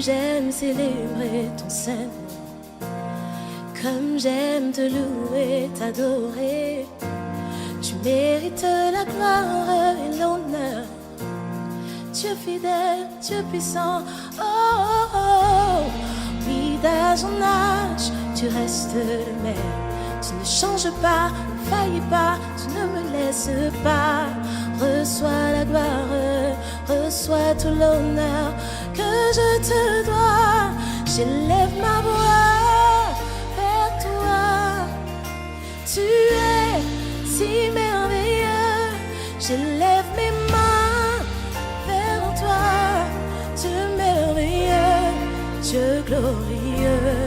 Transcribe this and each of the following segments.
j'aime célébrer ton Saint, comme j'aime te louer, t'adorer. Tu mérites la gloire et l'honneur. Dieu fidèle, Dieu puissant, oh, oh, oh. Oui, dans ton âge, tu restes le même. Tu ne changes pas, ne faillis pas, tu ne me laisses pas. Reçois la gloire, reçois tout l'honneur que je te dois. J'élève ma voix vers toi. Tu es si merveilleux. J'élève mes mains vers toi. Dieu merveilleux, Dieu glorieux.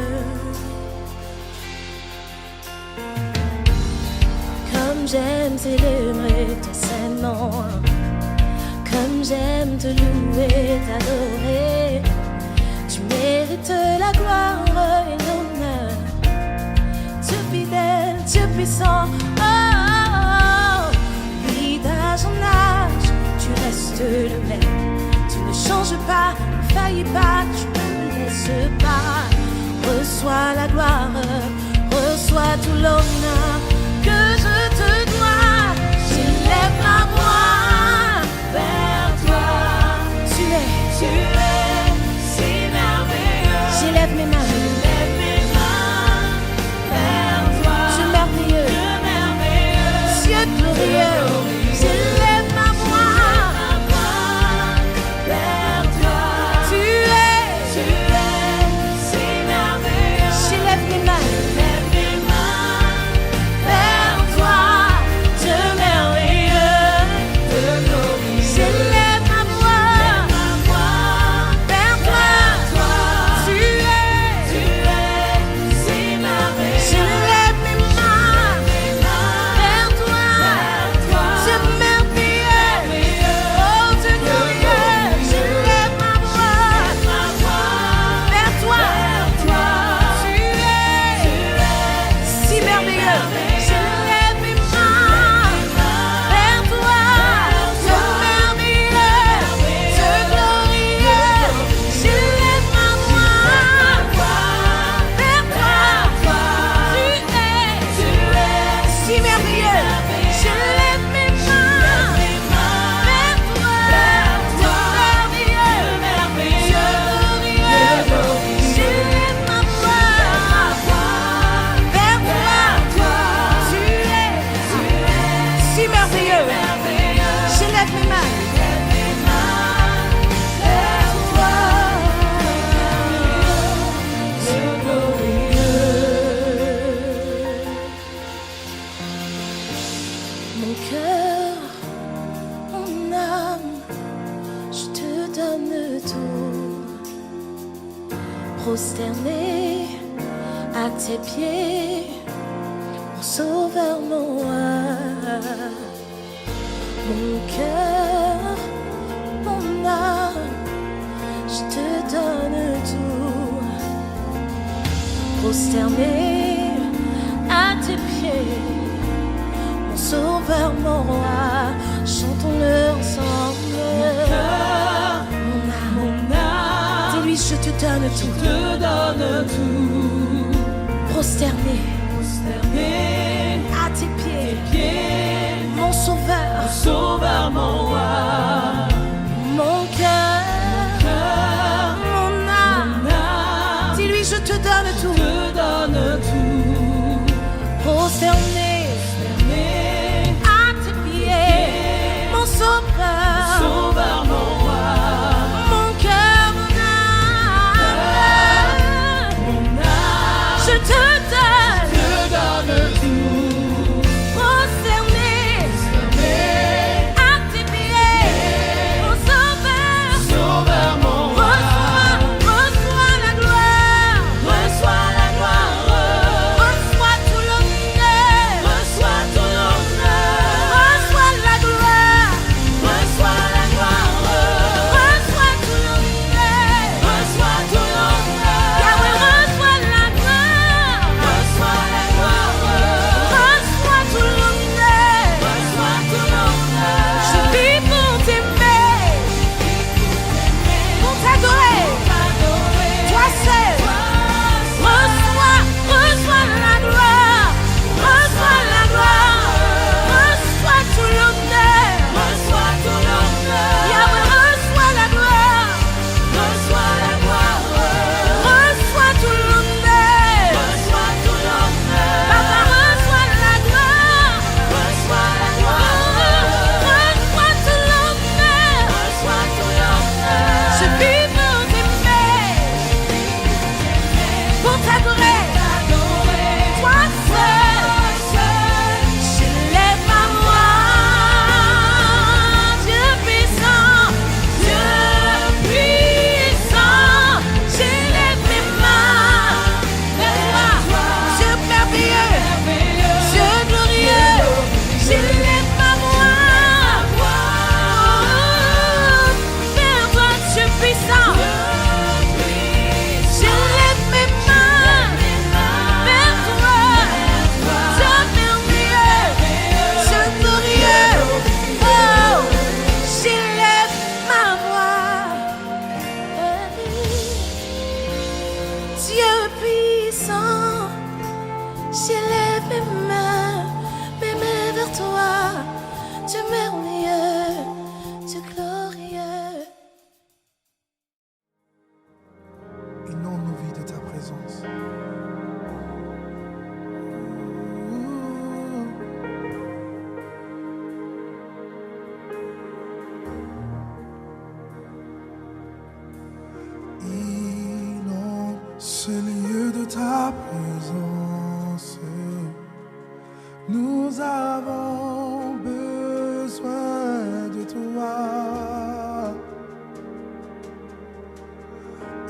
Comme j'aime célébrer ton Saint-Nom, comme j'aime te louer, t'adorer. Tu mérites la gloire et l'honneur. Dieu fidèle, Dieu puissant, oh, oh, oh. Oui, dans ton âge, tu restes le même. Tu ne changes pas, ne faillis pas, tu ne me laisses pas. Reçois la gloire, reçois tout l'honneur que je te dois. J'élève ma voix vers toi. Tu es si merveilleux. J'élève mes mains vers toi. Dieu merveilleux, Dieu glorieux. J'élève ma voix vers toi. Tu es si merveilleux. J'élève mes mains. Mon cœur, mon âme, je te donne tout. Prosterné à tes pieds, mon sauveur, mon roi. Mon cœur, mon âme, je te donne tout. Prosterné à tes pieds, Sauveur, mon roi, chantons-le ensemble. Mon cœur, mon âme, dis-lui je te donne tout. Je te donne tout. Prosterné à tes pieds, mon sauveur, mon roi. Mon cœur, mon âme, dis-lui je te donne tout. Je te donne tout. Prosterné Sauveur, mon roi. Mon cœur, mon âme, je te donne tout. Prosterné à tes pieds, mes mains vers toi, Dieu merveilleux, Dieu glorieux. Inonde nos vies de ta présence. Inonde ce lieu de ta présence. Nous avons besoin de toi.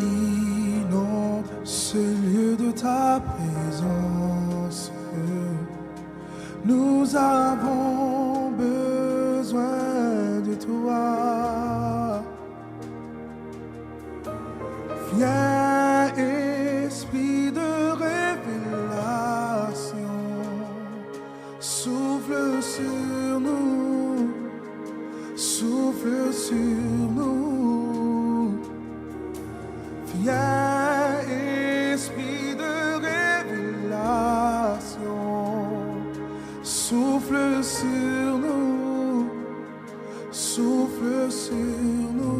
Inonde ce lieu de ta présence. Nous avons besoin de toi. Viens, esprit de révélation, souffle sur nous, souffle sur nous. Viens, esprit de révélation, souffle sur nous, souffle sur nous.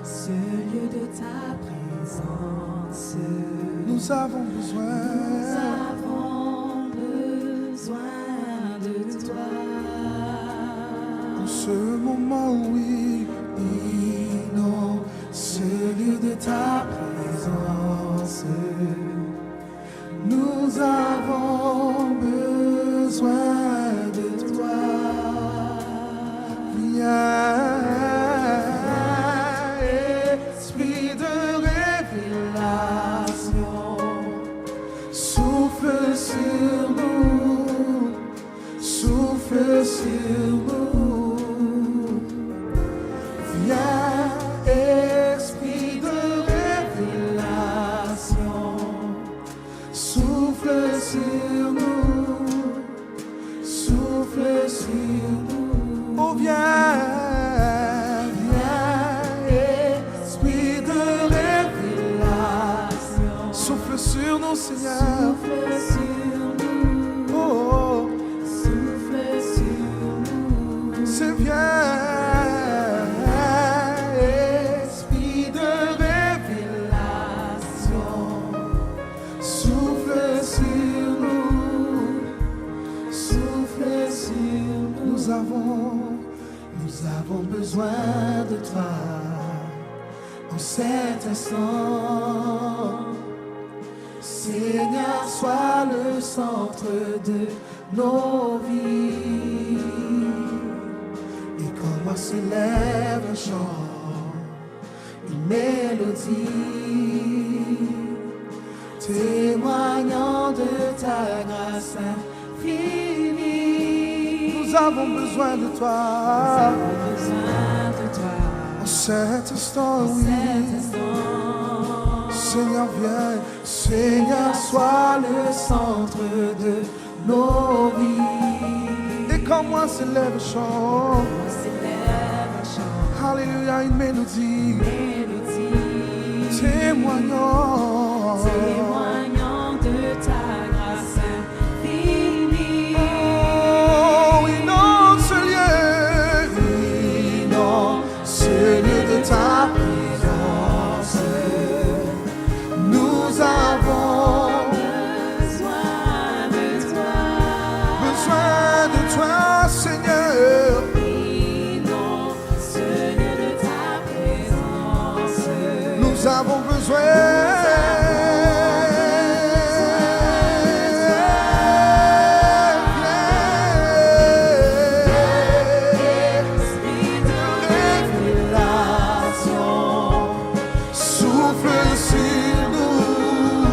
Ce lieu de ta présence, Nous avons besoin de toi. En ce moment, oui, inonde ce lieu de ta présence. Nous avons besoin de toi. Viens, esprit de révélation, souffle sur nous, souffle sur nous. Viens, esprit de révélation, souffle sur nous, souffle sur nous. Oh, viens, viens, esprit de révélation, souffle sur nous, Seigneur. Souffle sur nous, Oh, souffle sur nous. c'est viens, esprit de révélation, souffle sur nous, souffle sur nous. Nous avons besoin de toi en cet instant. Seigneur, sois le centre de nos vies. Et quand moi s'élève un chant, une mélodie, témoignant de ta grâce infinie. Nous avons besoin de toi. En cet instant, oui. Seigneur, viens. Seigneur, sois le centre de nos vies. Et quand moi s'élève un chant, alléluia, une mélodie, témoignant de ta grâce infinie. Oh, inonde ce lieu de ta présence. Nous avons Besoin de toi, Seigneur. Inonde ce lieu de ta présence. Nous avons besoin. Esprit de révélation, Souffle sur nous,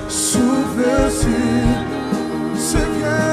souffle sur nous, c'est bien.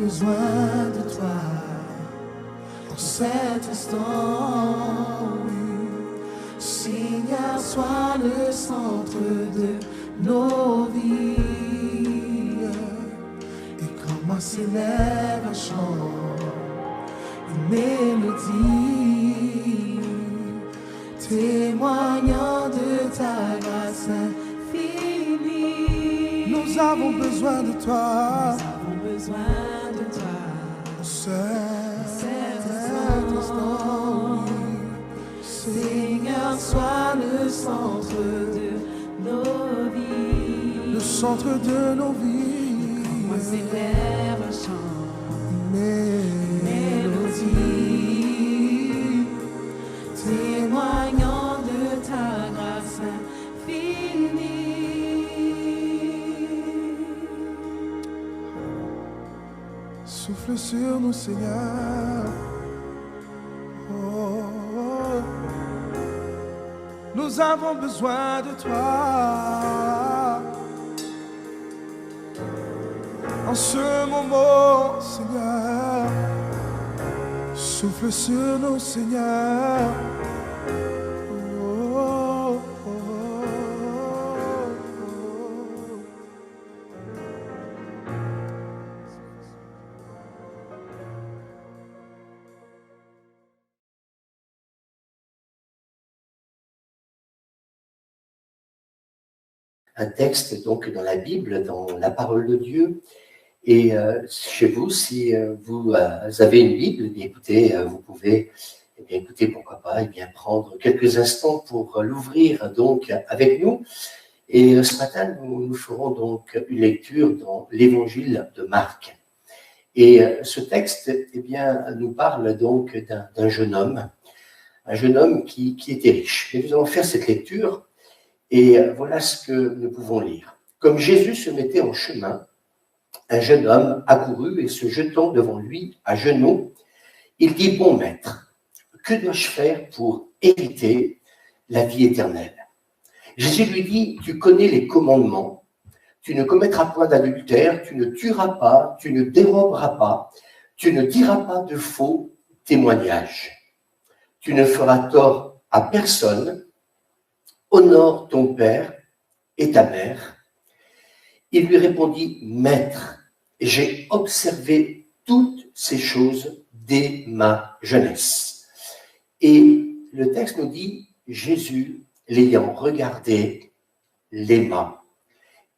besoin de toi en cet instant, oui. Seigneur, sois le centre de nos vies. Et comment s'élève un chant, une mélodie, témoignant de ta grâce infinie. Nous avons besoin de toi. Nous avons besoin de toi. Cet instant, oui. Seigneur, sois le centre de Nos vies. le centre de nos vies. Moi s'élève un chant, Mélodie, témoignant de ta grâce infinie. souffle sur nous, Seigneur. Oh, oh. Nous avons besoin de toi. En ce moment, Seigneur, souffle sur nous, Seigneur. Oh, oh, oh, oh. Un texte donc dans la Bible, dans la parole de Dieu. Et chez vous, si vous avez une Bible, eh bien, écoutez, vous pouvez, eh bien, écoutez, pourquoi pas, eh bien, prendre quelques instants pour l'ouvrir donc avec nous. Et ce matin, nous ferons donc une lecture dans l'Évangile de Marc. Et ce texte, eh bien, nous parle donc d'un jeune homme qui était riche. Et nous allons faire cette lecture. Et voilà ce que nous pouvons lire. Comme Jésus se mettait en chemin, un jeune homme accourut et se jetant devant lui à genoux, il dit « Bon maître, que dois-je faire pour hériter la vie éternelle ?» Jésus lui dit « Tu connais les commandements, tu ne commettras point d'adultère, tu ne tueras pas, tu ne déroberas pas, tu ne diras pas de faux témoignages, tu ne feras tort à personne, honore ton père et ta mère. » Il lui répondit, « Maître, j'ai observé toutes ces choses dès ma jeunesse. » Et le texte nous dit, Jésus, l'ayant regardé, l'aima.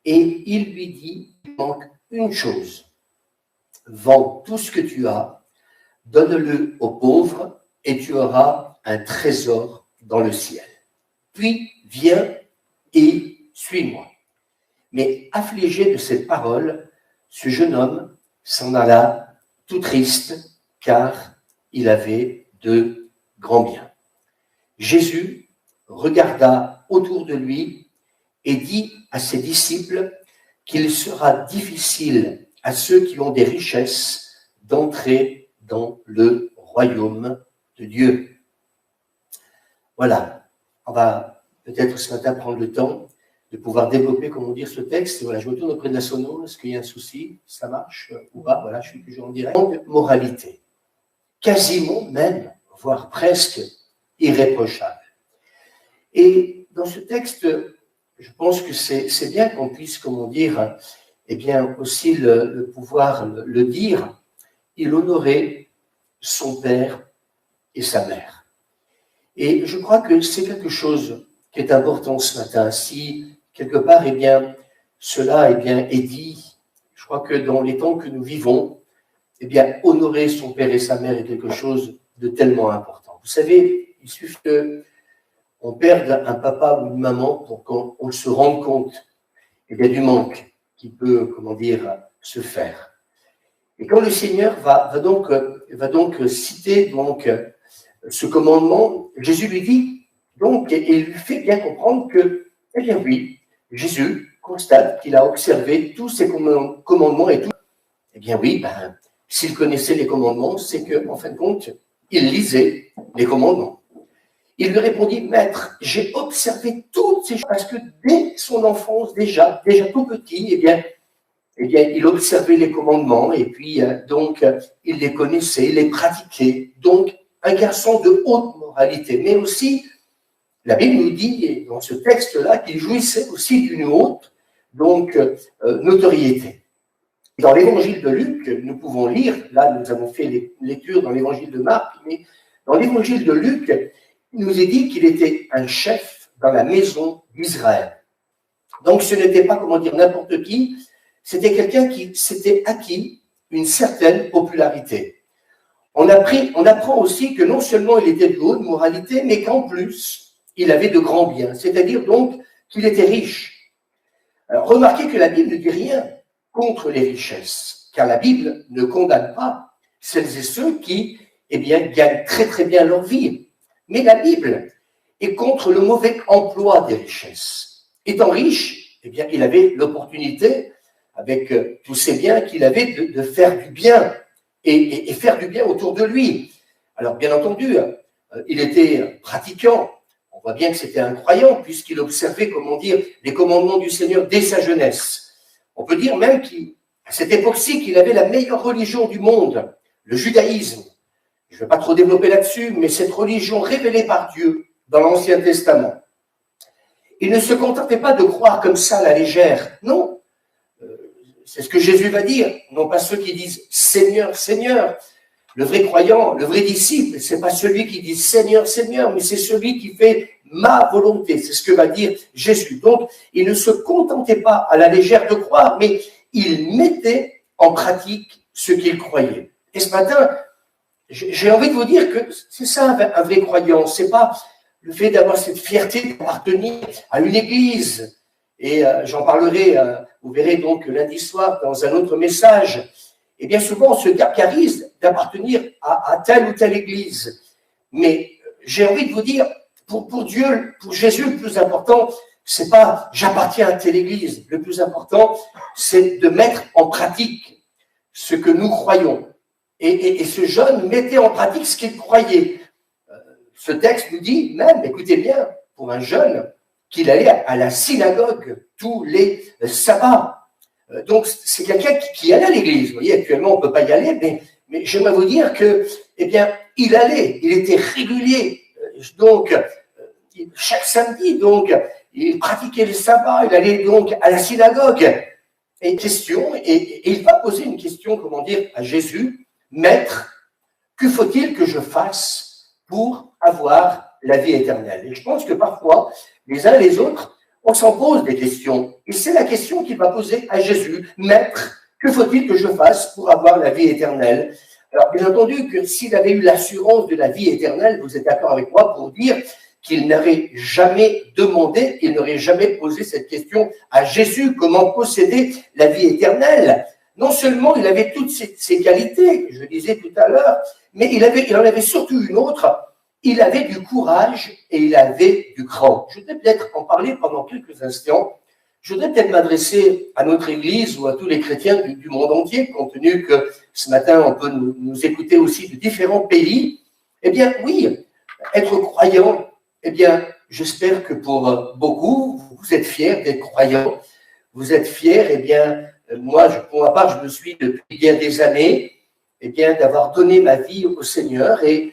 Et il lui dit, il manque une chose. Vends tout ce que tu as, donne-le aux pauvres, et tu auras un trésor dans le ciel. Puis viens et suis-moi. Mais affligé de cette parole, ce jeune homme s'en alla tout triste, car il avait de grands biens. Jésus regarda autour de lui et dit à ses disciples qu'il sera difficile à ceux qui ont des richesses d'entrer dans le royaume de Dieu. Voilà, on va peut-être ce matin prendre le temps de pouvoir développer, comment dire, ce texte. Voilà, je me tourne auprès de la sono. Est-ce qu'il y a un souci? Ça marche ou pas? Voilà, je suis toujours en direct. Donc, moralité, quasiment même, voire presque irréprochable. Et dans ce texte, je pense que c'est bien qu'on puisse, comment dire, eh bien aussi le pouvoir le dire. Il honorait son père et sa mère. Et je crois que c'est quelque chose qui est important ce matin. Si quelque part, eh bien, cela est dit, je crois que dans les temps que nous vivons, eh bien, honorer son père et sa mère est quelque chose de tellement important. Vous savez, il suffit qu'on perde un papa ou une maman pour qu'on se rende compte du manque qui peut, comment dire, se faire. Et quand le Seigneur va donc citer donc ce commandement, Jésus lui dit donc, et il lui fait bien comprendre que, eh bien oui, Jésus constate qu'il a observé tous ces commandements et tout. Eh bien oui, s'il connaissait les commandements, c'est qu'en fin de compte, il lisait les commandements. Il lui répondit, Maître, j'ai observé toutes ces choses, parce que dès son enfance, déjà tout petit, eh bien, il observait les commandements et puis donc il les connaissait, il les pratiquait. Donc, un garçon de haute moralité, mais aussi, la Bible nous dit dans ce texte-là qu'il jouissait aussi d'une haute donc notoriété. Dans l'évangile de Luc, nous pouvons lire, là nous avons fait les lectures dans l'évangile de Marc, mais dans l'évangile de Luc, il nous est dit qu'il était un chef dans la maison d'Israël. Donc ce n'était pas, comment dire, n'importe qui, c'était quelqu'un qui s'était acquis une certaine popularité. On apprend aussi que non seulement il était de haute moralité, mais qu'en plus, il avait de grands biens, c'est-à-dire donc qu'il était riche. Alors remarquez que la Bible ne dit rien contre les richesses, car la Bible ne condamne pas celles et ceux qui, eh bien, gagnent très très bien leur vie. Mais la Bible est contre le mauvais emploi des richesses. Étant riche, eh bien, il avait l'opportunité, avec tous ces biens qu'il avait, de faire du bien et faire du bien autour de lui. Alors, bien entendu, il était pratiquant. On voit bien que c'était un croyant, puisqu'il observait, comment dire, les commandements du Seigneur dès sa jeunesse. On peut dire même qu'à cette époque-ci, qu'il avait la meilleure religion du monde, le judaïsme. Je ne vais pas trop développer là-dessus, mais cette religion révélée par Dieu dans l'Ancien Testament. Il ne se contentait pas de croire comme ça à la légère. Non. C'est ce que Jésus va dire. Non pas ceux qui disent « Seigneur, Seigneur ». Le vrai croyant, le vrai disciple, c'est pas celui qui dit « Seigneur, Seigneur », mais c'est celui qui fait « ma volonté ». C'est ce que va dire Jésus. Donc, il ne se contentait pas à la légère de croire, mais il mettait en pratique ce qu'il croyait. Et ce matin, j'ai envie de vous dire que c'est ça un vrai croyant. C'est pas le fait d'avoir cette fierté d'appartenir à une église. Et j'en parlerai, vous verrez donc lundi soir dans un autre message. Et bien souvent, on se gargarise d'appartenir à telle ou telle église. Mais j'ai envie de vous dire, pour Dieu, pour Jésus, le plus important, c'est pas j'appartiens à telle église. Le plus important, c'est de mettre en pratique ce que nous croyons. Et ce jeune mettait en pratique ce qu'il croyait. Ce texte nous dit même, écoutez bien, pour un jeune, qu'il allait à la synagogue tous les sabbats. Donc, c'est quelqu'un qui allait à l'église. Vous voyez, actuellement, on ne peut pas y aller, mais j'aimerais vous dire que, eh bien, il allait, il était régulier. Donc, chaque samedi, donc, il pratiquait les sabbats, il allait donc à la synagogue. Et il va poser une question, comment dire, à Jésus. Maître, que faut-il que je fasse pour avoir la vie éternelle? Et je pense que parfois, les uns et les autres, on s'en pose des questions. Et c'est la question qu'il va poser à Jésus. Maître, que faut-il que je fasse pour avoir la vie éternelle? Alors, bien entendu, que s'il avait eu l'assurance de la vie éternelle, vous êtes d'accord avec moi pour dire qu'il n'aurait jamais demandé, qu'il n'aurait jamais posé cette question à Jésus. Comment posséder la vie éternelle? Non seulement il avait toutes ces qualités, que je disais tout à l'heure, mais il en avait surtout une autre. Il avait du courage et il avait du cran. Je voudrais peut-être en parler pendant quelques instants. Je voudrais peut-être m'adresser à notre Église ou à tous les chrétiens du monde entier, compte tenu que ce matin, on peut nous écouter aussi de différents pays. Eh bien, oui, être croyant, eh bien, j'espère que pour beaucoup, vous êtes fiers d'être croyants. Vous êtes fiers, eh bien, moi, pour ma part, je me suis depuis bien des années, eh bien, d'avoir donné ma vie au Seigneur et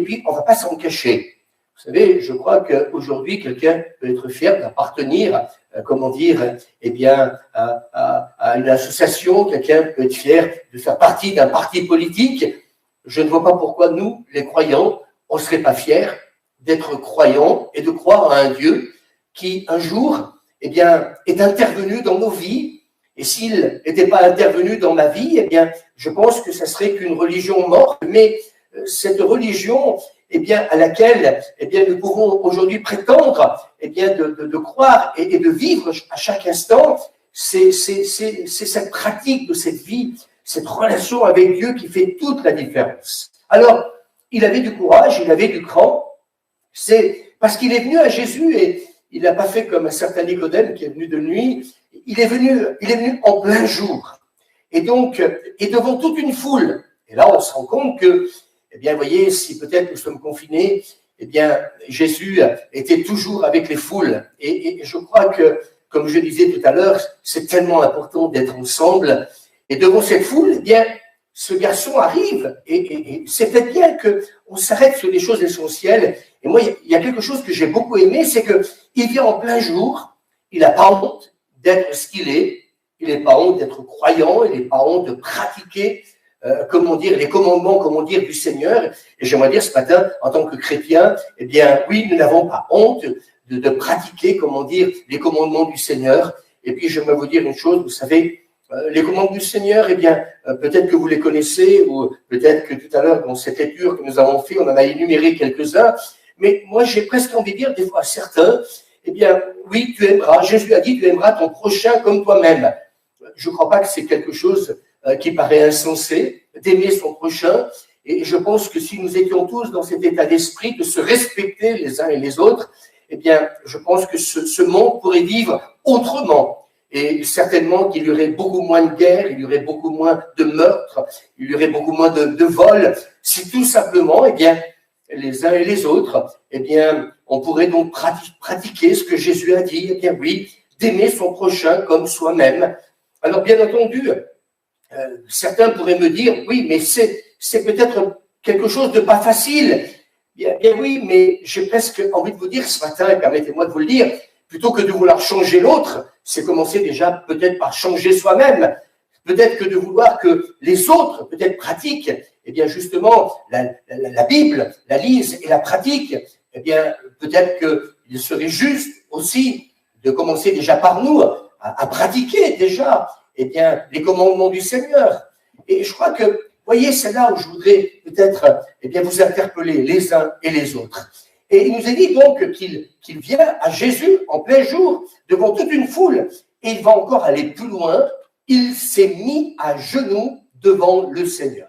puis, on ne va pas s'en cacher. Vous savez, je crois qu'aujourd'hui, quelqu'un peut être fier d'appartenir, comment dire, eh bien, à une association. Quelqu'un peut être fier de faire partie d'un parti politique. Je ne vois pas pourquoi nous, les croyants, on ne serait pas fiers d'être croyants et de croire à un Dieu qui, un jour, eh bien, est intervenu dans nos vies. Et s'il n'était pas intervenu dans ma vie, eh bien, je pense que ça serait qu'une religion morte. Mais cette religion, eh bien, à laquelle, eh bien, nous pouvons aujourd'hui prétendre, eh bien, de croire et de vivre à chaque instant, c'est cette pratique de cette vie, cette relation avec Dieu qui fait toute la différence. Alors, il avait du courage, il avait du cran. C'est parce qu'il est venu à Jésus et il n'a pas fait comme un certain Nicodème qui est venu de nuit. Il est venu en plein jour. Et donc, et devant toute une foule. Et là, on se rend compte que, eh bien, vous voyez, si peut-être nous sommes confinés, eh bien, Jésus était toujours avec les foules. Et je crois que comme je disais tout à l'heure, c'est tellement important d'être ensemble. Et devant cette foule, eh bien, ce garçon arrive et c'est peut-être bien qu'on s'arrête sur des choses essentielles. Et moi, il y a quelque chose que j'ai beaucoup aimé, c'est qu'il vient en plein jour, il n'a pas honte d'être ce qu'il est, il n'est pas honte d'être croyant, il n'est pas honte de pratiquer, les commandements, du Seigneur. Et j'aimerais dire ce matin, en tant que chrétien, eh bien, oui, nous n'avons pas honte de pratiquer, les commandements du Seigneur. Et puis, j'aimerais vous dire une chose, vous savez, les commandements du Seigneur, eh bien, peut-être que vous les connaissez, ou peut-être que tout à l'heure, dans cette lecture que nous avons fait, on en a énuméré quelques-uns. Mais moi, j'ai presque envie de dire, des fois, à certains, eh bien, oui, tu aimeras. Jésus a dit, tu aimeras ton prochain comme toi-même. Je ne crois pas que c'est quelque chose qui paraît insensé, d'aimer son prochain. Et je pense que si nous étions tous dans cet état d'esprit, de se respecter les uns et les autres, eh bien, je pense que ce monde pourrait vivre autrement. Et certainement qu'il y aurait beaucoup moins de guerres, il y aurait beaucoup moins de meurtres, il y aurait beaucoup moins de vols, si tout simplement, eh bien, les uns et les autres, eh bien, on pourrait donc pratiquer ce que Jésus a dit, eh bien oui, d'aimer son prochain comme soi-même. Alors, bien entendu, certains pourraient me dire, oui, mais c'est peut-être quelque chose de pas facile. Bien oui, mais j'ai presque envie de vous dire ce matin, et permettez-moi de vous le dire, plutôt que de vouloir changer l'autre, c'est commencer déjà peut-être par changer soi-même. Peut-être que de vouloir que les autres peut-être pratiquent, eh bien justement, la Bible, la lisent et la pratiquent, eh bien peut-être qu'il serait juste aussi de commencer déjà par nous à pratiquer déjà, eh bien, les commandements du Seigneur. Et je crois que, voyez, c'est là où je voudrais peut-être, eh bien, vous interpeller les uns et les autres. Et il nous est dit donc qu'il vient à Jésus en plein jour, devant toute une foule, et il va encore aller plus loin. Il s'est mis à genoux devant le Seigneur.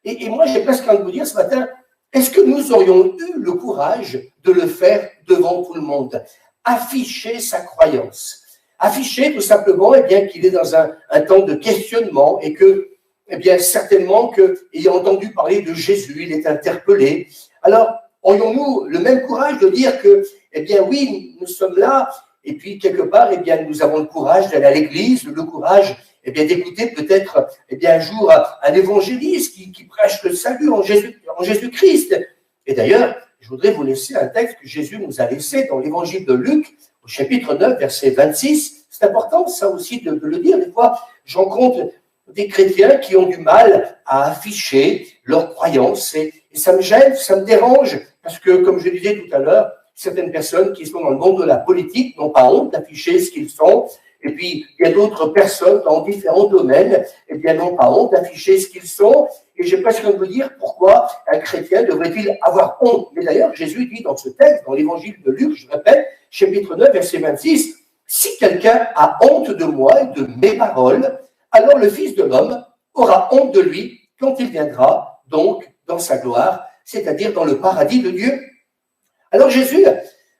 Et moi, j'ai presque envie de vous dire ce matin, est-ce que nous aurions eu le courage de le faire devant tout le monde? Afficher sa croyance. Afficher tout simplement, eh bien, qu'il est dans un temps de questionnement et que, eh bien, certainement qu'ayant entendu parler de Jésus, il est interpellé. Alors, aurions-nous le même courage de dire que, eh bien, oui, nous sommes là, et puis quelque part, eh bien, nous avons le courage d'aller à l'église, le courage, eh bien, d'écouter peut-être, eh bien, un jour un évangéliste qui prêche le salut en Jésus-Christ. Et d'ailleurs, je voudrais vous laisser un texte que Jésus nous a laissé dans l'évangile de Luc, au chapitre 9, verset 26. C'est important, ça aussi, de le dire. Des fois, je rencontre des chrétiens qui ont du mal à afficher leur croyance. Et ça me gêne, ça me dérange, parce que, comme je disais tout à l'heure, certaines personnes qui sont dans le monde de la politique n'ont pas honte d'afficher ce qu'ils sont. Et puis, il y a d'autres personnes dans différents domaines, eh bien, n'ont pas honte d'afficher ce qu'ils sont. Et j'ai presque envie de vous dire pourquoi un chrétien devrait-il avoir honte. Mais d'ailleurs, Jésus dit dans ce texte, dans l'évangile de Luc, je répète, chapitre 9, verset 26, « Si quelqu'un a honte de moi et de mes paroles, alors le Fils de l'homme aura honte de lui quand il viendra, donc, dans sa gloire, c'est-à-dire dans le paradis de Dieu. » Alors Jésus,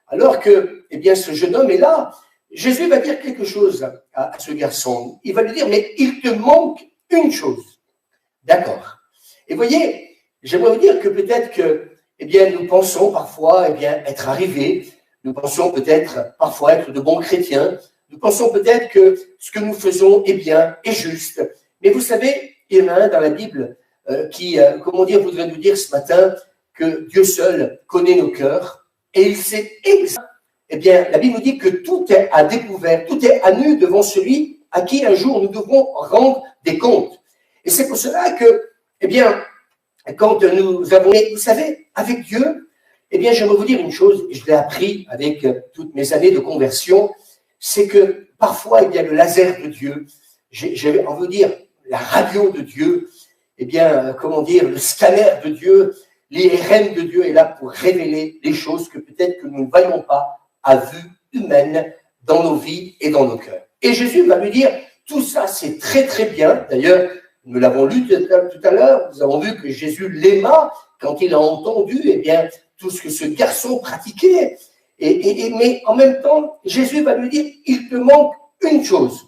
alors que, eh bien, ce jeune homme est là, Jésus va dire quelque chose à ce garçon. Il va lui dire, mais il te manque une chose. D'accord. Et voyez, j'aimerais vous dire que peut-être que, eh bien, nous pensons parfois, eh bien, être arrivés. Nous pensons peut-être parfois être de bons chrétiens. Nous pensons peut-être que ce que nous faisons est bien, est juste. Mais vous savez, il y en a un dans la Bible qui, voudrait nous dire ce matin que Dieu seul connaît nos cœurs et il sait exactement. Eh bien, la Bible nous dit que tout est à découvert, tout est à nu devant celui à qui un jour nous devrons rendre des comptes. Et c'est pour cela que, eh bien, quand nous avons, vous savez, avec Dieu, eh bien, j'aimerais vous dire une chose, et je l'ai appris avec toutes mes années de conversion, c'est que parfois, eh bien, le laser de Dieu, j'ai envie de vous dire, la radio de Dieu, eh bien, le scanner de Dieu, l'IRM de Dieu est là pour révéler les choses que peut-être que nous ne voyons pas à vue humaine dans nos vies et dans nos cœurs. Et Jésus va lui dire, tout ça c'est très très bien. D'ailleurs, nous l'avons lu tout à l'heure, nous avons vu que Jésus l'aima quand il a entendu eh bien, tout ce que ce garçon pratiquait. Mais en même temps, Jésus va lui dire, il te manque une chose.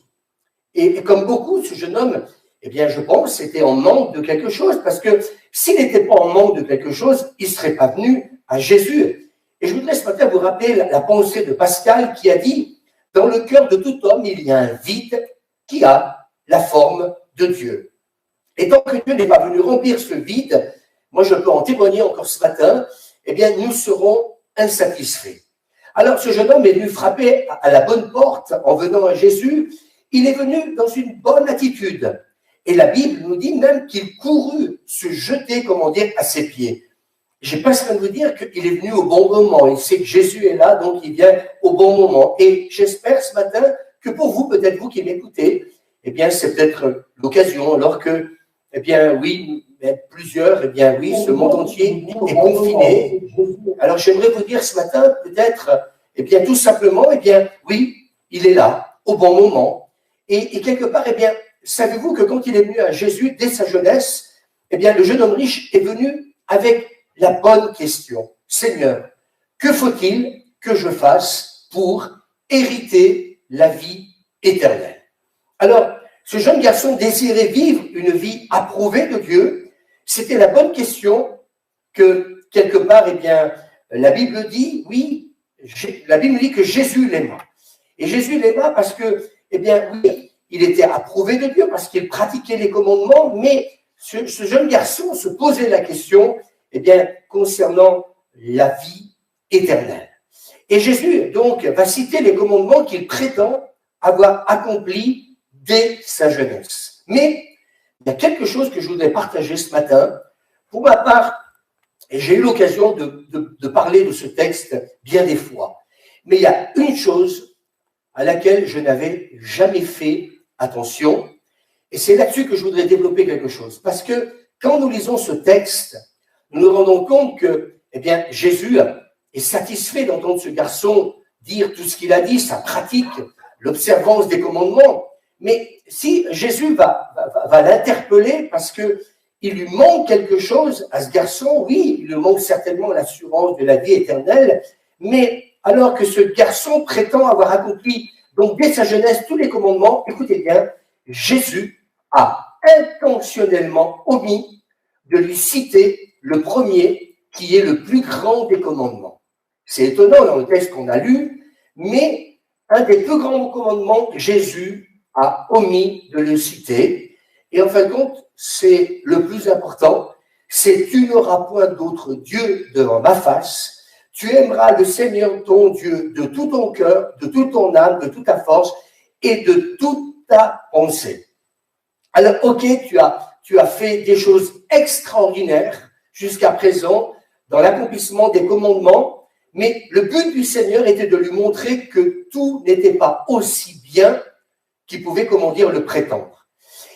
Et comme beaucoup, ce jeune homme, eh bien, je pense, c'était en manque de quelque chose, parce que s'il n'était pas en manque de quelque chose, il ne serait pas venu à Jésus. Et je voudrais ce matin vous rappeler la pensée de Pascal qui a dit dans le cœur de tout homme, il y a un vide qui a la forme de Dieu. Et tant que Dieu n'est pas venu remplir ce vide, moi je peux en témoigner encore ce matin, eh bien nous serons insatisfaits. Alors ce jeune homme est venu frapper à la bonne porte en venant à Jésus. Il est venu dans une bonne attitude. Et la Bible nous dit même qu'il courut se jeter, comment dire, à ses pieds. J'ai pas besoin de vous dire qu'il est venu au bon moment. Il sait que Jésus est là, donc il vient au bon moment. Et j'espère ce matin que pour vous, peut-être vous qui m'écoutez, eh bien c'est peut-être l'occasion, alors que, eh bien oui, plusieurs, eh bien oui, ce monde entier est confiné. Alors j'aimerais vous dire ce matin, peut-être, eh bien tout simplement, eh bien oui, il est là, au bon moment. Et quelque part, eh bien, savez-vous que quand il est venu à Jésus, dès sa jeunesse, eh bien le jeune homme riche est venu avec la bonne question. Seigneur, que faut-il que je fasse pour hériter la vie éternelle? Alors, ce jeune garçon désirait vivre une vie approuvée de Dieu. C'était la bonne question que, quelque part, eh bien, la Bible dit, oui, la Bible dit que Jésus l'aima. Et Jésus l'aima parce que, eh bien, oui, il était approuvé de Dieu, parce qu'il pratiquait les commandements, mais ce jeune garçon se posait la question, eh bien, concernant la vie éternelle. Et Jésus, donc, va citer les commandements qu'il prétend avoir accomplis dès sa jeunesse. Mais il y a quelque chose que je voudrais partager ce matin. Pour ma part, et j'ai eu l'occasion de parler de ce texte bien des fois, mais il y a une chose à laquelle je n'avais jamais fait attention, et c'est là-dessus que je voudrais développer quelque chose. Parce que quand nous lisons ce texte, nous nous rendons compte que, eh bien, Jésus est satisfait d'entendre ce garçon dire tout ce qu'il a dit, sa pratique, l'observance des commandements. Mais si Jésus va l'interpeller parce que il lui manque quelque chose à ce garçon, oui, il lui manque certainement l'assurance de la vie éternelle, mais alors que ce garçon prétend avoir accompli, donc dès sa jeunesse, tous les commandements, écoutez bien, Jésus a intentionnellement omis de lui citer le premier, qui est le plus grand des commandements. C'est étonnant dans le texte qu'on a lu, mais un des plus grands commandements, Jésus a omis de le citer. Et en fin de compte, c'est le plus important, c'est « Tu n'auras point d'autre Dieu devant ma face, tu aimeras le Seigneur ton Dieu de tout ton cœur, de toute ton âme, de toute ta force et de toute ta pensée. » Alors, ok, tu as fait des choses extraordinaires jusqu'à présent dans l'accomplissement des commandements, mais le but du Seigneur était de lui montrer que tout n'était pas aussi bien qu'il pouvait, comment dire, le prétendre.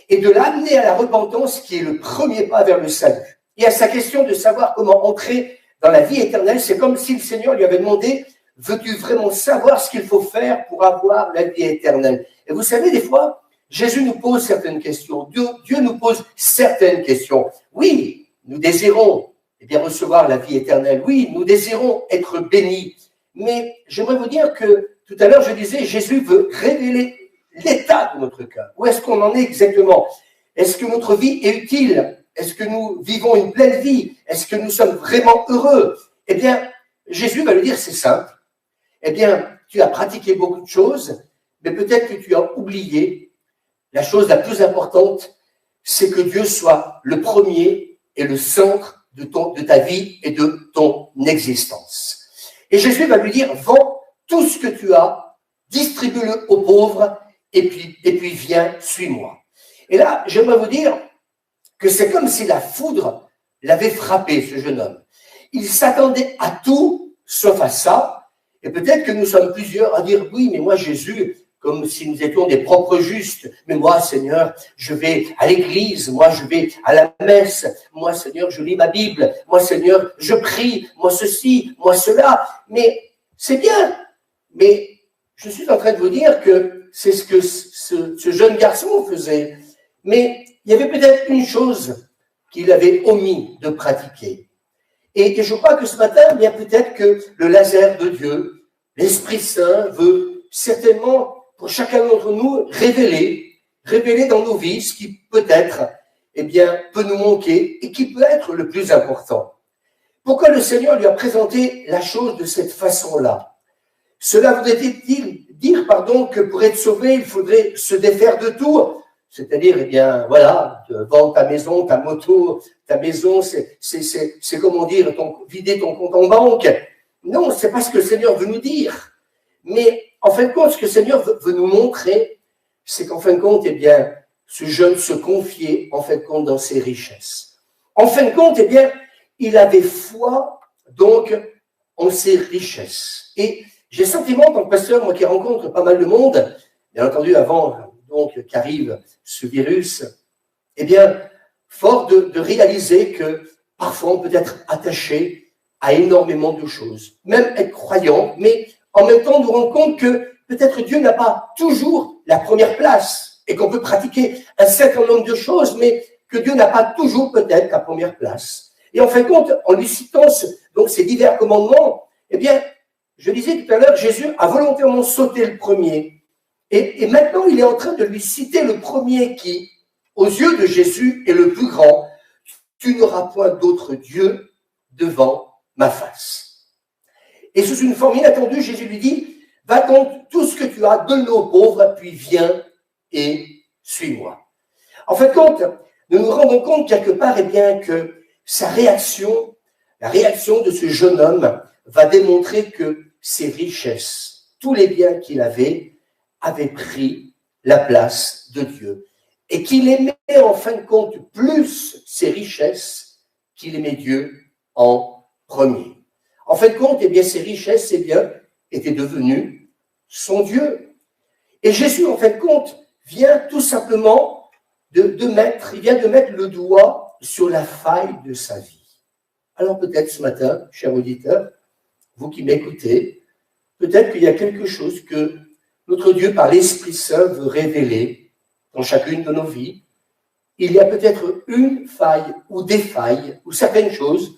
Et de l'amener à la repentance qui est le premier pas vers le salut. Et à sa question de savoir comment entrer dans la vie éternelle, c'est comme si le Seigneur lui avait demandé « Veux-tu vraiment savoir ce qu'il faut faire pour avoir la vie éternelle ?» Et vous savez, des fois, Jésus nous pose certaines questions. Dieu nous pose certaines questions. Oui, nous désirons recevoir la vie éternelle. Oui, nous désirons être bénis. Mais j'aimerais vous dire que tout à l'heure, je disais, Jésus veut révéler l'état de notre cœur. Où est-ce qu'on en est exactement? Est-ce que notre vie est utile? Est-ce que nous vivons une pleine vie? Est-ce que nous sommes vraiment heureux? Eh bien, Jésus va lui dire, c'est simple. Eh bien, tu as pratiqué beaucoup de choses, mais peut-être que tu as oublié la chose la plus importante, c'est que Dieu soit le premier et le centre de ta vie et de ton existence. Et Jésus va lui dire, vends tout ce que tu as, distribue-le aux pauvres, et puis viens, suis-moi. Et là, j'aimerais vous dire que c'est comme si la foudre l'avait frappé, ce jeune homme. Il s'attendait à tout, sauf à ça. Et peut-être que nous sommes plusieurs à dire, oui, mais moi, Jésus, comme si nous étions des propres justes. Mais moi, Seigneur, je vais à l'église, moi, je vais à la messe, moi, Seigneur, je lis ma Bible, moi, Seigneur, je prie, moi, ceci, moi, cela. Mais c'est bien. Mais je suis en train de vous dire que c'est ce que ce jeune garçon faisait. Mais il y avait peut-être une chose qu'il avait omis de pratiquer. Et je crois que ce matin, bien peut-être que le laser de Dieu, l'Esprit Saint veut certainement pour chacun d'entre nous révéler dans nos vies ce qui peut-être, peut nous manquer et qui peut être le plus important. Pourquoi le Seigneur lui a présenté la chose de cette façon-là? Cela voudrait-il dire, pardon, que pour être sauvé, il faudrait se défaire de tout. C'est-à-dire, eh bien, voilà, vendre ta maison, ta moto, ta maison, c'est comment dire, vider ton compte en banque. Non, c'est pas ce que le Seigneur veut nous dire. Mais, en fin de compte, ce que le Seigneur veut nous montrer, c'est qu'en fin de compte, eh bien, ce jeune se confiait, en fin de compte, dans ses richesses. En fin de compte, eh bien, il avait foi, donc, en ses richesses. Et j'ai le sentiment, en tant que pasteur, moi qui rencontre pas mal de monde, bien entendu, avant donc qu'arrive ce virus, eh bien, fort de réaliser que parfois on peut être attaché à énormément de choses, même être croyant, mais en même temps nous rendre compte que peut-être Dieu n'a pas toujours la première place et qu'on peut pratiquer un certain nombre de choses, mais que Dieu n'a pas toujours peut-être la première place. Et en fin de compte, en lui citant donc ces divers commandements, eh bien, je disais tout à l'heure, Jésus a volontairement sauté le premier. Et maintenant, il est en train de lui citer le premier qui, aux yeux de Jésus, est le plus grand. Tu n'auras point d'autre Dieu devant ma face. Et sous une forme inattendue, Jésus lui dit, va donc tout ce que tu as, donne aux pauvres, puis viens et suis-moi. En fin de compte, nous nous rendons compte quelque part, eh bien, que sa réaction, la réaction de ce jeune homme, va démontrer que ses richesses, tous les biens qu'il avait pris la place de Dieu. Et qu'il aimait en fin de compte plus ses richesses qu'il aimait Dieu en premier. En fin de compte, eh bien, ses richesses, eh bien, étaient devenues son Dieu. Et Jésus, en fin de compte, vient tout simplement de mettre le doigt sur la faille de sa vie. Alors peut-être ce matin, cher auditeur, vous qui m'écoutez, peut-être qu'il y a quelque chose que notre Dieu, par l'Esprit Saint, veut révéler dans chacune de nos vies. Il y a peut-être une faille ou des failles ou certaines choses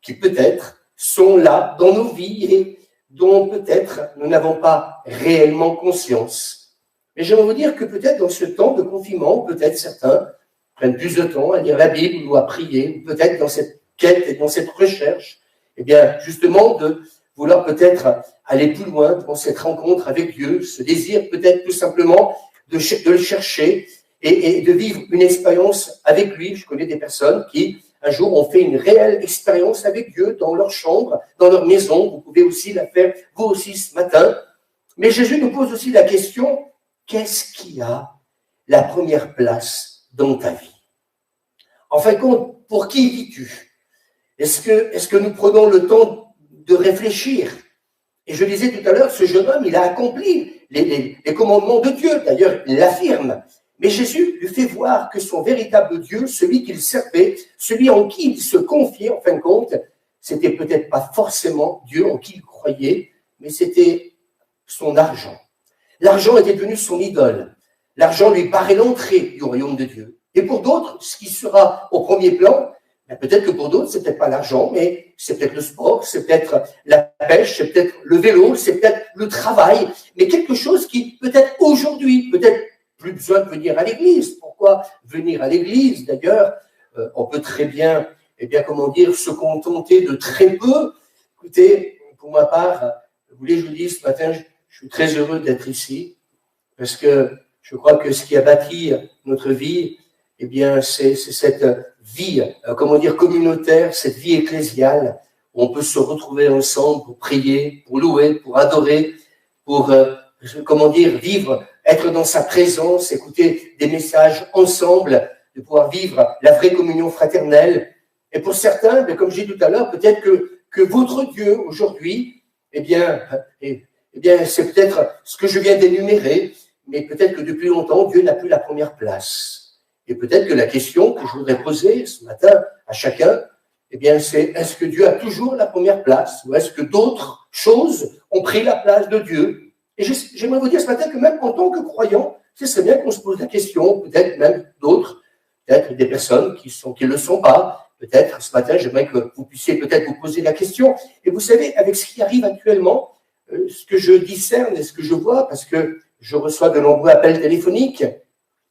qui peut-être sont là dans nos vies et dont peut-être nous n'avons pas réellement conscience. Mais j'aimerais vous dire que peut-être dans ce temps de confinement, peut-être certains prennent plus de temps à lire la Bible ou à prier, ou peut-être dans cette quête et dans cette recherche, eh bien, justement, de vouloir peut-être aller plus loin dans cette rencontre avec Dieu, ce désir peut-être tout simplement de le chercher et de vivre une expérience avec lui. Je connais des personnes qui, un jour, ont fait une réelle expérience avec Dieu dans leur chambre, dans leur maison. Vous pouvez aussi la faire, vous aussi, ce matin. Mais Jésus nous pose aussi la question, qu'est-ce qui a la première place dans ta vie? En fin de compte, pour qui vis-tu? Est-ce que nous prenons le temps de réfléchir? Et je disais tout à l'heure, ce jeune homme, il a accompli les commandements de Dieu. D'ailleurs, il l'affirme. Mais Jésus lui fait voir que son véritable Dieu, celui qu'il servait, celui en qui il se confiait, en fin de compte, c'était peut-être pas forcément Dieu en qui il croyait, mais c'était son argent. L'argent était devenu son idole. L'argent lui paraît l'entrée du royaume de Dieu. Et pour d'autres, ce qui sera au premier plan, peut-être que pour d'autres, c'est peut-être pas l'argent, mais c'est peut-être le sport, c'est peut-être la pêche, c'est peut-être le vélo, c'est peut-être le travail, mais quelque chose qui peut-être aujourd'hui, peut-être plus besoin de venir à l'église. Pourquoi venir à l'église? D'ailleurs, on peut très bien, comment dire, se contenter de très peu. Écoutez, pour ma part, vous voulez, je vous dis ce matin, je suis très heureux d'être ici, parce que je crois que ce qui a bâti notre vie, c'est cette vie, communautaire, cette vie ecclésiale, où on peut se retrouver ensemble pour prier, pour louer, pour adorer, pour, vivre, être dans sa présence, écouter des messages ensemble, de pouvoir vivre la vraie communion fraternelle. Et pour certains, comme j'ai dit tout à l'heure, peut-être que votre Dieu aujourd'hui, c'est peut-être ce que je viens d'énumérer, mais peut-être que depuis longtemps, Dieu n'a plus la première place. Et peut-être que la question que je voudrais poser ce matin à chacun, c'est est-ce que Dieu a toujours la première place ou est-ce que d'autres choses ont pris la place de Dieu? Et j'aimerais vous dire ce matin que même en tant que croyant, ce serait bien qu'on se pose la question, peut-être même d'autres, peut-être des personnes qui ne le sont pas. Peut-être ce matin, j'aimerais que vous puissiez peut-être vous poser la question. Et vous savez, avec ce qui arrive actuellement, ce que je discerne et ce que je vois, parce que je reçois de nombreux appels téléphoniques,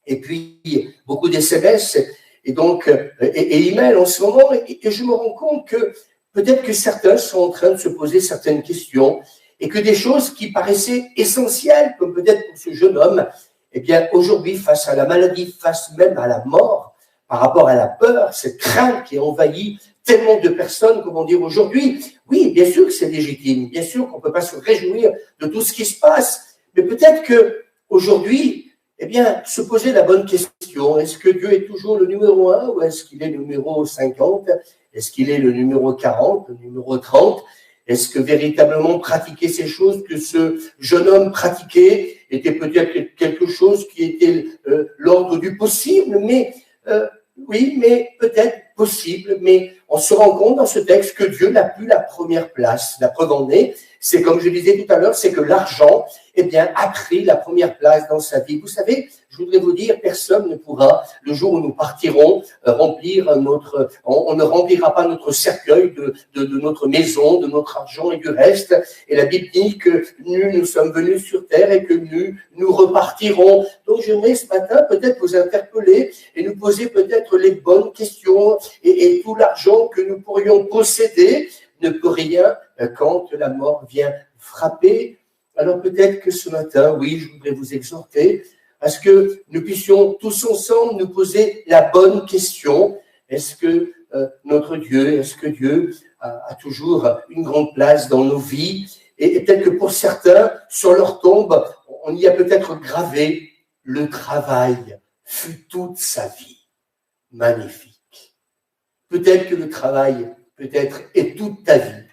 et puis beaucoup d'SMS et donc emails en ce moment, et je me rends compte que peut-être que certains sont en train de se poser certaines questions et que des choses qui paraissaient essentielles, comme peut-être pour ce jeune homme, eh bien, aujourd'hui, face à la maladie, face même à la mort, par rapport à la peur, cette crainte qui envahit tellement de personnes, comment dire, aujourd'hui, oui, bien sûr que c'est légitime, bien sûr qu'on ne peut pas se réjouir de tout ce qui se passe, mais peut-être que aujourd'hui, eh bien, se poser la bonne question, est-ce que Dieu est toujours le numéro 1 ou est-ce qu'il est le numéro 50? Est-ce qu'il est le numéro 40, le numéro 30? Est-ce que véritablement pratiquer ces choses que ce jeune homme pratiquait était peut-être quelque chose qui était l'ordre du possible, mais oui, mais peut-être possible, mais on se rend compte dans ce texte que Dieu n'a plus la première place. La preuve en est, c'est comme je disais tout à l'heure, c'est que l'argent, eh bien, a pris la première place dans sa vie. Vous savez, je voudrais vous dire, personne ne pourra, le jour où nous partirons, remplir notre, on ne remplira pas notre cercueil de notre maison, de notre argent et du reste. Et la Bible dit que nous sommes venus sur terre et que nous repartirons. Donc, j'aimerais ce matin peut-être vous interpeller et nous poser peut-être les bonnes questions et tout l'argent que nous pourrions posséder ne peut rien quand la mort vient frapper. Alors peut-être que ce matin, oui, je voudrais vous exhorter à ce que nous puissions tous ensemble nous poser la bonne question. Est-ce que notre Dieu, est-ce que Dieu a toujours une grande place dans nos vies? Et peut-être que pour certains, sur leur tombe, on y a peut-être gravé « Le travail fut toute sa vie ». Magnifique. Peut-être que le travail, peut-être, est toute ta vie.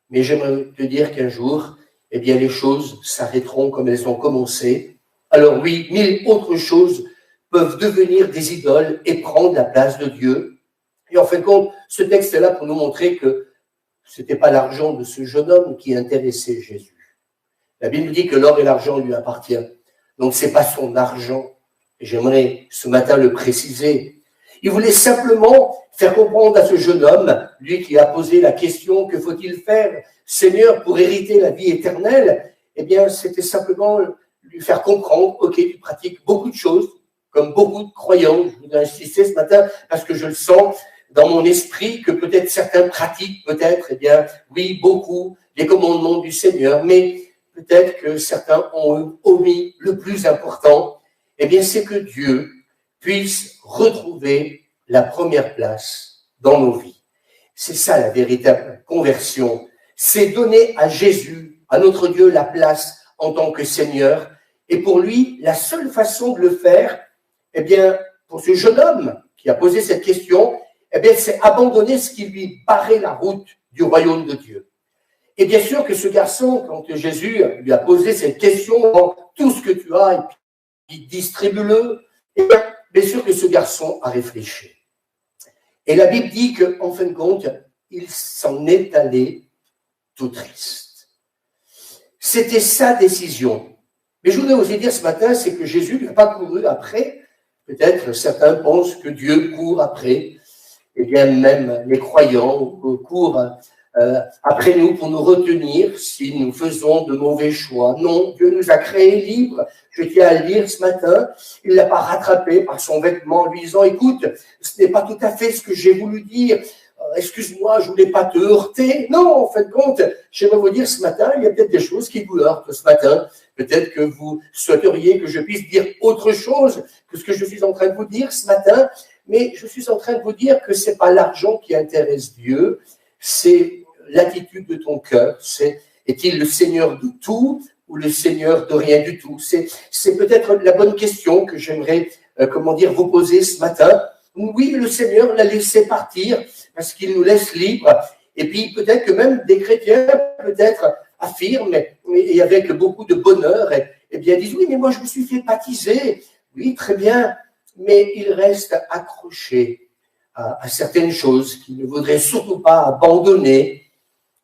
Mais j'aimerais te dire qu'un jour, eh bien, les choses s'arrêteront comme elles ont commencé. Alors oui, 1000 autres choses peuvent devenir des idoles et prendre la place de Dieu. Et en fin de compte, ce texte est là pour nous montrer que ce n'était pas l'argent de ce jeune homme qui intéressait Jésus. La Bible dit que l'or et l'argent lui appartiennent. Donc, ce n'est pas son argent. Et j'aimerais ce matin le préciser. Il voulait simplement faire comprendre à ce jeune homme, lui qui a posé la question « Que faut-il faire, Seigneur, pour hériter la vie éternelle ?» Eh bien, c'était simplement lui faire comprendre « Ok, tu pratiques beaucoup de choses, comme beaucoup de croyants. » Je voudrais insister ce matin parce que je le sens dans mon esprit que peut-être certains pratiquent, peut-être, eh bien, oui, beaucoup, les commandements du Seigneur, mais peut-être que certains ont omis le plus important, eh bien, c'est que Dieu puisse retrouver la première place dans nos vies. C'est ça la véritable conversion. C'est donner à Jésus, à notre Dieu, la place en tant que Seigneur. Et pour lui, la seule façon de le faire, eh bien, pour ce jeune homme qui a posé cette question, eh bien, c'est abandonner ce qui lui barrait la route du royaume de Dieu. Et bien sûr que ce garçon, quand Jésus lui a posé cette question, tout ce que tu as, et puis distribue-le, et bien sûr que ce garçon a réfléchi. Et la Bible dit qu'en fin de compte, il s'en est allé tout triste. C'était sa décision. Mais je voudrais aussi dire ce matin, c'est que Jésus n'a pas couru après. Peut-être certains pensent que Dieu court après. Eh bien, même les croyants courent après nous pour nous retenir si nous faisons de mauvais choix. Non, Dieu nous a créés libres. Je tiens à le dire ce matin. Il ne l'a pas rattrapé par son vêtement en lui disant « Écoute, ce n'est pas tout à fait ce que j'ai voulu dire. Excuse-moi, je ne voulais pas te heurter. » Non, en fin de compte, j'aimerais vous dire ce matin, il y a peut-être des choses qui vous heurtent ce matin. Peut-être que vous souhaiteriez que je puisse dire autre chose que ce que je suis en train de vous dire ce matin. Mais je suis en train de vous dire que ce n'est pas l'argent qui intéresse Dieu, c'est l'attitude de ton cœur. Est-il le Seigneur de tout ou le Seigneur de rien du tout? C'est peut-être la bonne question que j'aimerais vous poser ce matin. Oui, le Seigneur l'a laissé partir parce qu'il nous laisse libres. Et puis peut-être que même des chrétiens peut-être affirment, et avec beaucoup de bonheur, et bien disent « Oui, mais moi je me suis fait baptiser. » Oui, très bien. Mais il reste accroché à certaines choses qu'il ne voudrait surtout pas abandonner.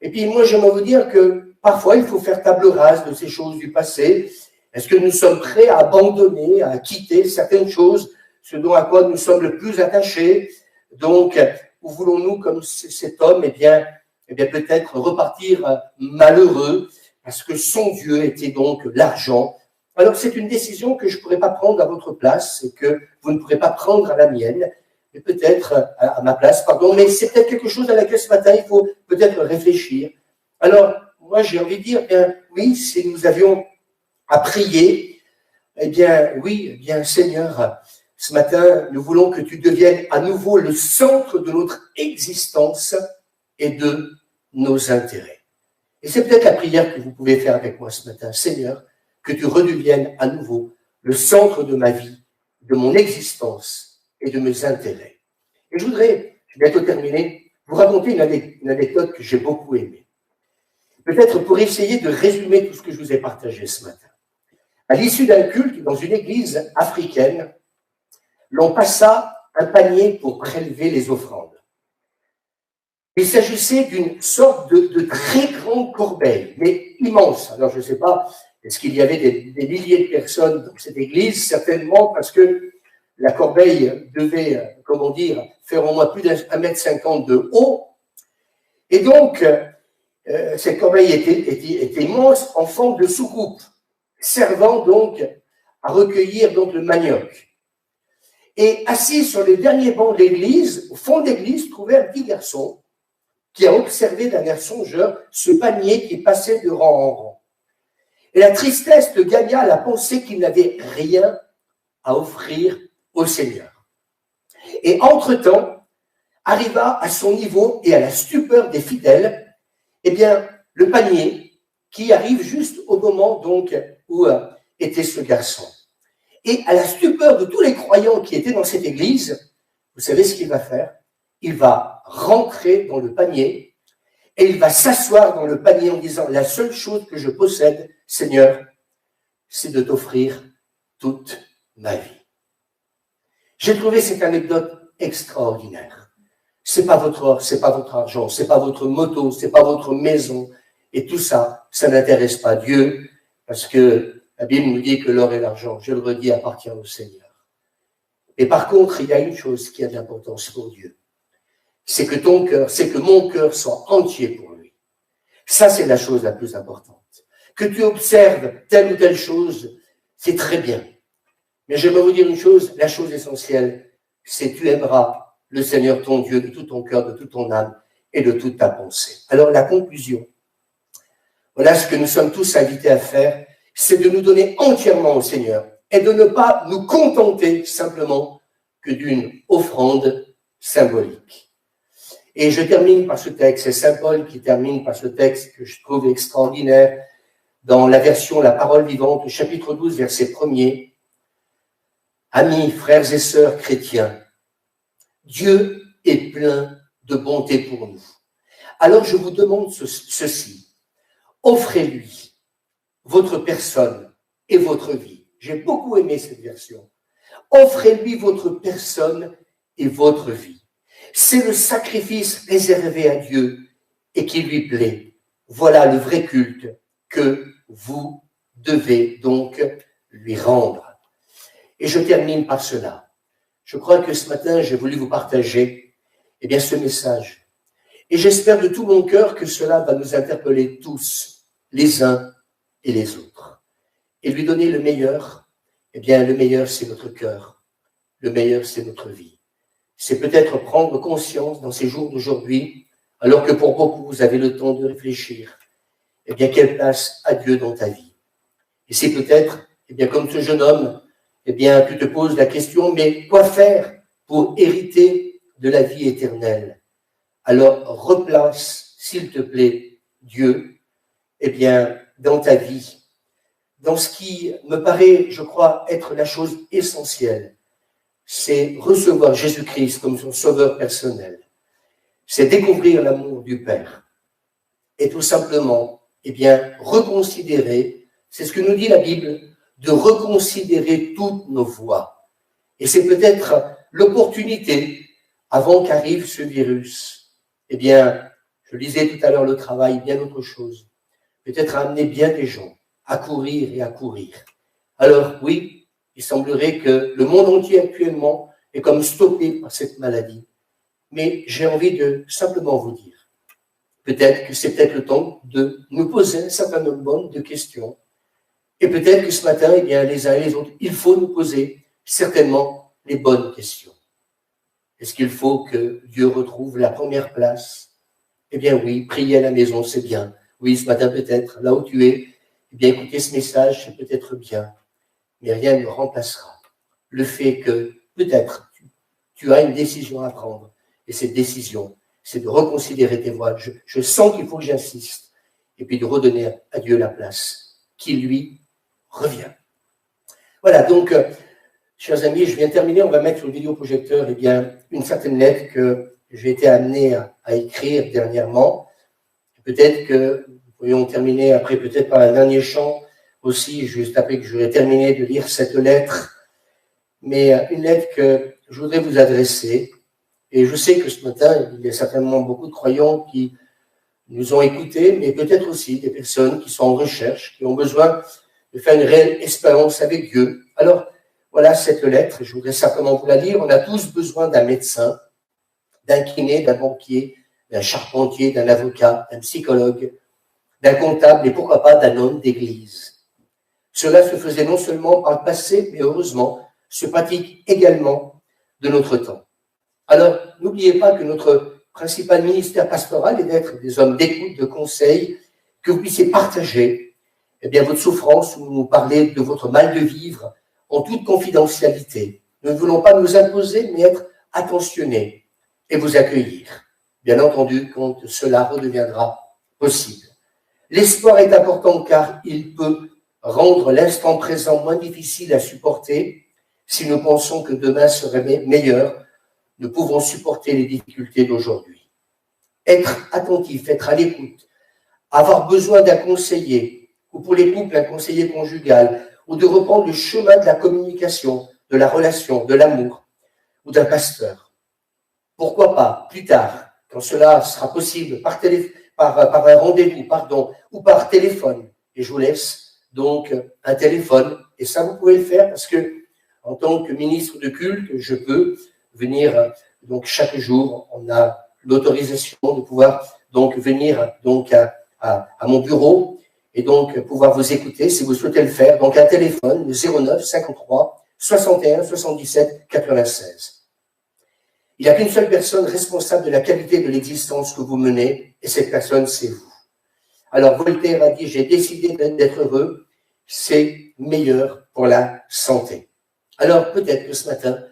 Et puis moi, j'aimerais vous dire que parfois, il faut faire table rase de ces choses du passé. Est-ce que nous sommes prêts à abandonner, à quitter certaines choses, ce dont à quoi nous sommes le plus attachés? Donc, où voulons-nous, comme cet homme, eh bien peut-être repartir malheureux, parce que son Dieu était donc l'argent. Alors, c'est une décision que je ne pourrais pas prendre à votre place et que vous ne pourrez pas prendre à la mienne, et peut-être à ma place, pardon, mais c'est peut-être quelque chose à laquelle ce matin, il faut peut-être réfléchir. Alors, moi j'ai envie de dire, bien oui, si nous avions à prier, eh bien oui, eh bien Seigneur, ce matin, nous voulons que tu deviennes à nouveau le centre de notre existence et de nos intérêts. Et c'est peut-être la prière que vous pouvez faire avec moi ce matin. Seigneur, que tu redeviennes à nouveau le centre de ma vie, de mon existence et de mes intérêts. Et je vais bientôt terminer, vous raconter une anecdote que j'ai beaucoup aimée. Peut-être pour essayer de résumer tout ce que je vous ai partagé ce matin. À l'issue d'un culte dans une église africaine, l'on passa un panier pour prélever les offrandes. Il s'agissait d'une sorte de très grande corbeille, mais immense. Alors je ne sais pas, est-ce qu'il y avait des milliers de personnes dans cette église? Certainement, parce que la corbeille devait, comment dire, faire au moins plus d'1,50 m de haut. Et donc, cette corbeille était immense en forme de soucoupe, servant donc à recueillir donc le manioc. Et assis sur les derniers bancs de l'église, au fond de l'église, trouvait un petit garçon qui a observé d'un air songeur ce panier qui passait de rang en rang. Et la tristesse le gagna à la pensée qu'il n'avait rien à offrir au Seigneur. Et entre-temps, arriva à son niveau et à la stupeur des fidèles, eh bien, le panier qui arrive juste au moment donc où était ce garçon. Et à la stupeur de tous les croyants qui étaient dans cette église, vous savez ce qu'il va faire? Il va rentrer dans le panier et il va s'asseoir dans le panier en disant « La seule chose que je possède, Seigneur, c'est de t'offrir toute ma vie. » J'ai trouvé cette anecdote extraordinaire. C'est pas votre or, c'est pas votre argent, c'est pas votre moto, c'est pas votre maison. Et tout ça, ça n'intéresse pas Dieu, parce que la Bible nous dit que l'or et l'argent, je le redis, appartient au Seigneur. Et par contre, il y a une chose qui a de l'importance pour Dieu. C'est que ton cœur, c'est que mon cœur soit entier pour lui. Ça, c'est la chose la plus importante. Que tu observes telle ou telle chose, c'est très bien. Mais j'aimerais vous dire une chose, la chose essentielle, c'est que tu aimeras le Seigneur ton Dieu de tout ton cœur, de toute ton âme et de toute ta pensée. Alors la conclusion, voilà ce que nous sommes tous invités à faire, c'est de nous donner entièrement au Seigneur et de ne pas nous contenter simplement que d'une offrande symbolique. Et je termine par ce texte, c'est Saint Paul qui termine par ce texte que je trouve extraordinaire dans la version La Parole Vivante, chapitre 12, verset 1er. Amis, frères et sœurs chrétiens, Dieu est plein de bonté pour nous. Alors je vous demande ceci, offrez-lui votre personne et votre vie. J'ai beaucoup aimé cette version. Offrez-lui votre personne et votre vie. C'est le sacrifice réservé à Dieu et qui lui plaît. Voilà le vrai culte que vous devez donc lui rendre. Et je termine par cela. Je crois que ce matin, j'ai voulu vous partager ce message. Et j'espère de tout mon cœur que cela va nous interpeller tous, les uns et les autres. Et lui donner le meilleur, le meilleur, c'est notre cœur. Le meilleur, c'est notre vie. C'est peut-être prendre conscience dans ces jours d'aujourd'hui, alors que pour beaucoup, vous avez le temps de réfléchir, quelle place a Dieu dans ta vie. Et c'est peut-être, comme ce jeune homme, tu te poses la question, mais quoi faire pour hériter de la vie éternelle? Alors, replace, s'il te plaît, Dieu, dans ta vie, dans ce qui me paraît, je crois, être la chose essentielle, c'est recevoir Jésus-Christ comme son sauveur personnel. C'est découvrir l'amour du Père. Et tout simplement, reconsidérer, c'est ce que nous dit la Bible, de reconsidérer toutes nos voies. Et c'est peut-être l'opportunité, avant qu'arrive ce virus, je lisais tout à l'heure le travail, bien autre chose, peut-être amener bien des gens à courir et à courir. Alors oui, il semblerait que le monde entier actuellement est comme stoppé par cette maladie. Mais j'ai envie de simplement vous dire, peut-être que c'est peut-être le temps de nous poser un certain nombre de questions. Et peut-être que ce matin, les uns et les autres, il faut nous poser certainement les bonnes questions. Est-ce qu'il faut que Dieu retrouve la première place? Oui, prier à la maison, c'est bien. Oui, ce matin peut-être, là où tu es, eh bien écouter ce message, c'est peut-être bien, mais rien ne remplacera le fait que peut-être tu as une décision à prendre. Et cette décision, c'est de reconsidérer tes voies. Je sens qu'il faut que j'insiste. Et puis de redonner à Dieu la place qui lui revient. Voilà, donc, chers amis, je viens de terminer. On va mettre sur le vidéoprojecteur eh bien, une certaine lettre que j'ai été amené à écrire dernièrement. Peut-être que nous pourrions terminer après, peut-être par un dernier chant aussi, juste après que j'aurai terminé de lire cette lettre. Mais une lettre que je voudrais vous adresser. Et je sais que ce matin, il y a certainement beaucoup de croyants qui nous ont écoutés, mais peut-être aussi des personnes qui sont en recherche, qui ont besoin de faire une réelle espérance avec Dieu. Alors, voilà cette lettre, je voudrais simplement vous la lire. On a tous besoin d'un médecin, d'un kiné, d'un banquier, d'un charpentier, d'un avocat, d'un psychologue, d'un comptable et pourquoi pas d'un homme d'église. Cela se faisait non seulement par le passé, mais heureusement, se pratique également de notre temps. Alors, n'oubliez pas que notre principal ministère pastoral est d'être des hommes d'écoute, de conseil, que vous puissiez partager eh bien, votre souffrance ou nous parler de votre mal de vivre en toute confidentialité. Nous ne voulons pas nous imposer, mais être attentionnés et vous accueillir. Bien entendu, quand cela redeviendra possible. L'espoir est important car il peut rendre l'instant présent moins difficile à supporter. Si nous pensons que demain serait meilleur, nous pouvons supporter les difficultés d'aujourd'hui. Être attentif, être à l'écoute, avoir besoin d'un conseiller, ou pour les couples, un conseiller conjugal, ou de reprendre le chemin de la communication, de la relation, de l'amour, ou d'un pasteur. Pourquoi pas, plus tard, quand cela sera possible, par un rendez-vous, ou par téléphone. Et je vous laisse donc un téléphone, et ça vous pouvez le faire parce que en tant que ministre de culte, je peux venir donc chaque jour. On a l'autorisation de pouvoir donc venir donc à mon bureau et donc pouvoir vous écouter si vous souhaitez le faire. Donc un téléphone, le 09 53 61 77 96. Il n'y a qu'une seule personne responsable de la qualité de l'existence que vous menez, et cette personne, c'est vous. Alors Voltaire a dit, j'ai décidé d'être heureux, c'est meilleur pour la santé. Alors peut-être que ce matin,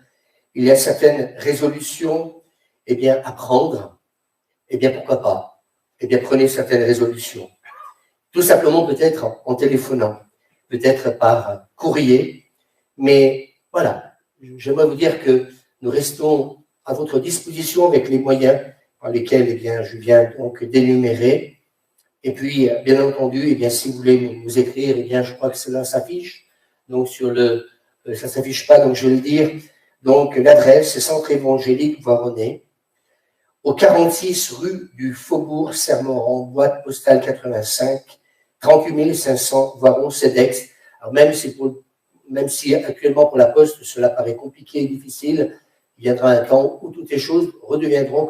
il y a certaines résolutions eh bien, à prendre. Eh bien, pourquoi pas? Eh bien, prenez certaines résolutions. Tout simplement peut-être en téléphonant, peut-être par courrier. Mais voilà, j'aimerais vous dire que nous restons à votre disposition avec les moyens par lesquels eh bien, je viens donc d'énumérer. Et puis, bien entendu, eh bien, si vous voulez nous écrire, eh bien, je crois que cela s'affiche. Donc, ça s'affiche pas, donc je vais le dire. Donc, l'adresse, c'est Centre évangélique Voironnais, au 46 rue du Faubourg Sermoran, boîte postale 85, 38 500 Voiron-Cedex. Alors, même si actuellement pour la Poste, cela paraît compliqué et difficile, il viendra un temps où toutes les choses redeviendront,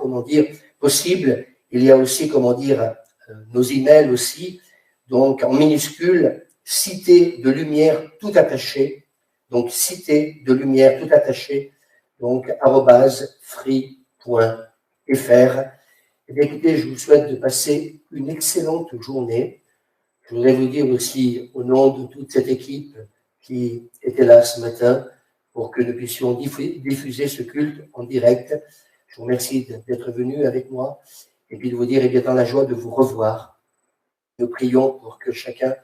possibles. Il y a aussi, nos emails aussi, donc en minuscule, Cité de Lumière tout attaché, donc Cité de Lumière tout attaché, donc @free.fr. Eh bien, écoutez, je vous souhaite de passer une excellente journée. Je voudrais vous dire aussi, au nom de toute cette équipe qui était là ce matin, pour que nous puissions diffuser ce culte en direct. Je vous remercie d'être venu avec moi et puis de vous dire, eh bien, dans la joie de vous revoir. Nous prions pour que chacun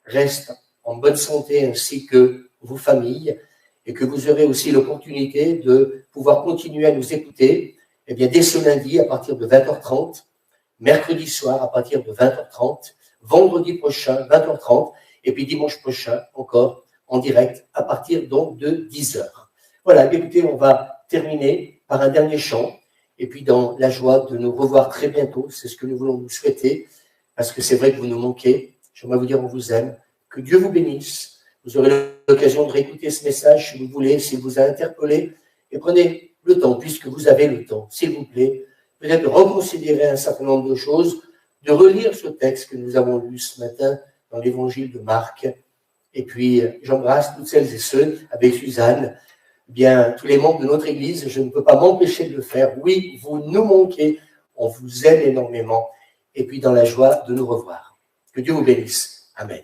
reste en bonne santé ainsi que vos familles et que vous aurez aussi l'opportunité de pouvoir continuer à nous écouter eh bien, dès ce lundi à partir de 20h30, mercredi soir à partir de 20h30, vendredi prochain 20h30 et puis dimanche prochain encore en direct à partir donc de 10h. Voilà, écoutez, on va terminer par un dernier chant et puis dans la joie de nous revoir très bientôt, c'est ce que nous voulons vous souhaiter parce que c'est vrai que vous nous manquez. J'aimerais vous dire on vous aime, que Dieu vous bénisse. Vous aurez l'occasion de réécouter ce message si vous voulez, s'il vous a interpellé et prenez le temps, puisque vous avez le temps, s'il vous plaît, peut-être de reconsidérer un certain nombre de choses, de relire ce texte que nous avons lu ce matin dans l'évangile de Marc. Et puis, j'embrasse toutes celles et ceux, avec Suzanne, bien, tous les membres de notre Église, je ne peux pas m'empêcher de le faire. Oui, vous nous manquez, on vous aime énormément. Et puis, dans la joie de nous revoir. Que Dieu vous bénisse. Amen.